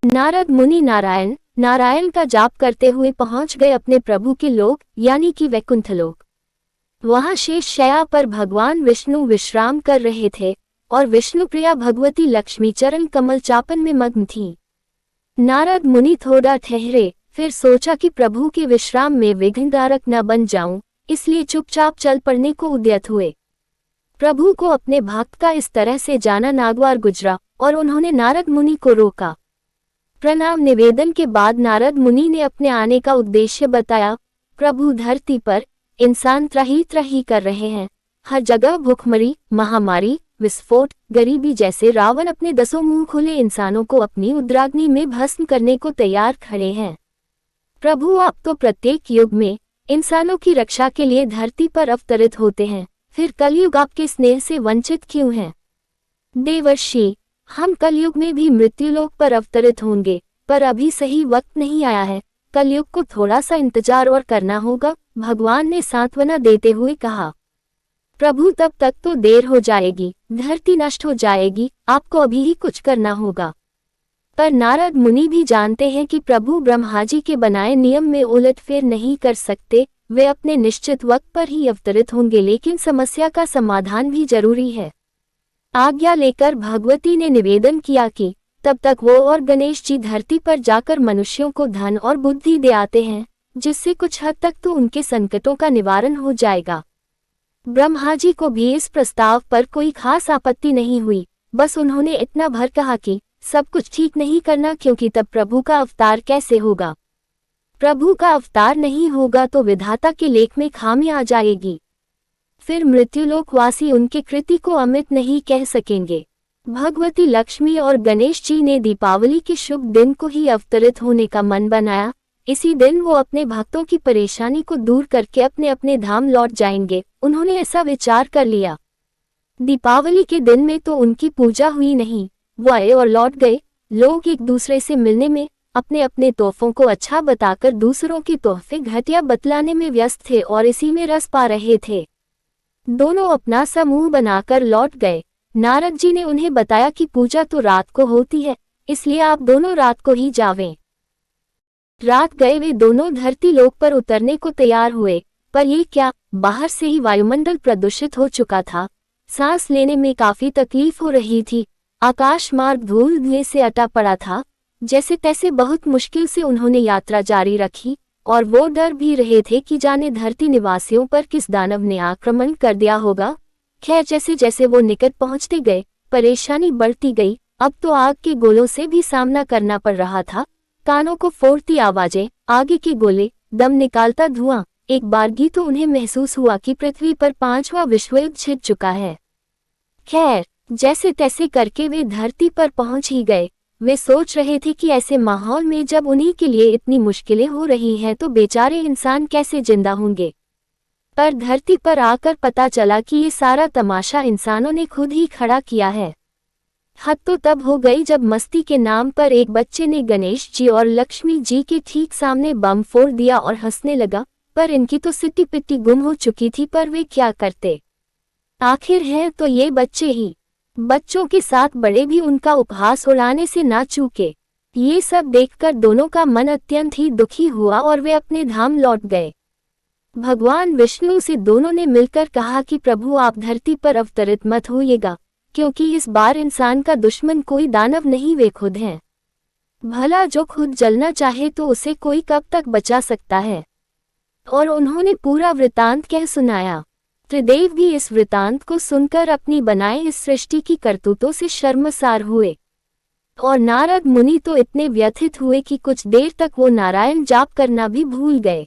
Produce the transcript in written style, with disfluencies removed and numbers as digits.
नारद मुनि नारायण नारायण का जाप करते हुए पहुंच गए अपने प्रभु के लोक यानी कि वैकुंठ लोक। वहां शेष शैया पर भगवान विष्णु विश्राम कर रहे थे और विष्णुप्रिया भगवती लक्ष्मी चरण कमल चापन में मग्न थी। नारद मुनि थोड़ा ठहरे, फिर सोचा कि प्रभु के विश्राम में विघ्नकारक न बन जाऊं, इसलिए चुपचाप चल पड़ने को उद्यत हुए। प्रभु को अपने भक्त का इस तरह से जाना नागवार गुजरा और उन्होंने नारद मुनि को रोका। प्रणाम निवेदन के बाद नारद मुनि ने अपने आने का उद्देश्य बताया। प्रभु, धरती पर इंसान त्राही त्राही कर रहे हैं। हर जगह भूखमरी, महामारी, विस्फोट, गरीबी जैसे रावण अपने 10 मुंह खुले इंसानों को अपनी उद्राग्नि में भस्म करने को तैयार खड़े हैं। प्रभु, आप तो प्रत्येक युग में इंसानों की रक्षा के लिए धरती पर अवतरित होते हैं, फिर कलयुग आपके स्नेह से वंचित क्यों हैं? देवर्षि, हम कलयुग में भी मृत्युलोक पर अवतरित होंगे, पर अभी सही वक्त नहीं आया है। कलयुग को थोड़ा सा इंतजार और करना होगा, भगवान ने सांत्वना देते हुए कहा। प्रभु, तब तक तो देर हो जाएगी, धरती नष्ट हो जाएगी, आपको अभी ही कुछ करना होगा। पर नारद मुनि भी जानते हैं कि प्रभु ब्रह्मा जी के बनाए नियम में उलटफेर नहीं कर सकते। वे अपने निश्चित वक्त पर ही अवतरित होंगे, लेकिन समस्या का समाधान भी जरूरी है। आज्ञा लेकर भगवती ने निवेदन किया कि तब तक वो और गणेश जी धरती पर जाकर मनुष्यों को धन और बुद्धि दे आते हैं, जिससे कुछ हद तक तो उनके संकटों का निवारण हो जाएगा। ब्रह्मा जी को भी इस प्रस्ताव पर कोई खास आपत्ति नहीं हुई, बस उन्होंने इतना भर कहा कि सब कुछ ठीक नहीं करना, क्योंकि तब प्रभु का अवतार कैसे होगा? प्रभु का अवतार नहीं होगा तो विधाता के लेख में खामी आ जाएगी, फिर मृत्युलोकवासी उनके कृति को अमित नहीं कह सकेंगे। भगवती लक्ष्मी और गणेश जी ने दीपावली के शुभ दिन को ही अवतरित होने का मन बनाया। इसी दिन वो अपने भक्तों की परेशानी को दूर करके अपने अपने धाम लौट जाएंगे। उन्होंने ऐसा विचार कर लिया। दीपावली के दिन में तो उनकी पूजा हुई नहीं, वो आए और लौट गए। लोग एक दूसरे से मिलने में, अपने अपने तोहफों को अच्छा बताकर दूसरों के तोहफे घटिया बतलाने में व्यस्त थे और इसी में रस पा रहे थे। दोनों अपना समूह बनाकर लौट गए। नारद जी ने उन्हें बताया कि पूजा तो रात को होती है, इसलिए आप दोनों रात को ही जावें। रात गए वे दोनों धरती लोक पर उतरने को तैयार हुए, पर ये क्या, बाहर से ही वायुमंडल प्रदूषित हो चुका था। सांस लेने में काफी तकलीफ हो रही थी। आकाश मार्ग धूल धुएं से अटा पड़ा था। जैसे तैसे बहुत मुश्किल से उन्होंने यात्रा जारी रखी और वो डर भी रहे थे कि जाने धरती निवासियों पर किस दानव ने आक्रमण कर दिया होगा। खैर, जैसे जैसे वो निकट पहुंचते गए, परेशानी बढ़ती गई। अब तो आग के गोलों से भी सामना करना पड़ रहा था। कानों को फोड़ती आवाजें, आगे के गोले, दम निकालता धुआं। एक बारगी तो उन्हें महसूस हुआ कि पृथ्वी पर 5वां विश्वयुद्ध छिड़ चुका है। खैर, जैसे तैसे करके वे धरती पर पहुंच ही गए। वे सोच रहे थे कि ऐसे माहौल में जब उन्हीं के लिए इतनी मुश्किलें हो रही हैं तो बेचारे इंसान कैसे जिंदा होंगे। पर धरती पर आकर पता चला कि ये सारा तमाशा इंसानों ने खुद ही खड़ा किया है। हद तो तब हो गई जब मस्ती के नाम पर एक बच्चे ने गणेश जी और लक्ष्मी जी के ठीक सामने बम फोड़ दिया और हंसने लगा। पर इनकी तो सिट्टी पिट्टी गुम हो चुकी थी, पर वे क्या करते? आखिर है तो ये बच्चे ही। बच्चों के साथ बड़े भी उनका उपहास उड़ाने से ना चूके। ये सब देखकर दोनों का मन अत्यंत ही दुखी हुआ और वे अपने धाम लौट गए। भगवान विष्णु से दोनों ने मिलकर कहा कि प्रभु, आप धरती पर अवतरित मत होइएगा, क्योंकि इस बार इंसान का दुश्मन कोई दानव नहीं, वे खुद हैं। भला जो खुद जलना चाहे तो उसे कोई कब तक बचा सकता है? और उन्होंने पूरा वृतांत कह सुनाया। त्रिदेव भी इस वृतांत को सुनकर अपनी बनाए इस सृष्टि की करतूतों से शर्मसार हुए और नारद मुनि तो इतने व्यथित हुए कि कुछ देर तक वो नारायण जाप करना भी भूल गए।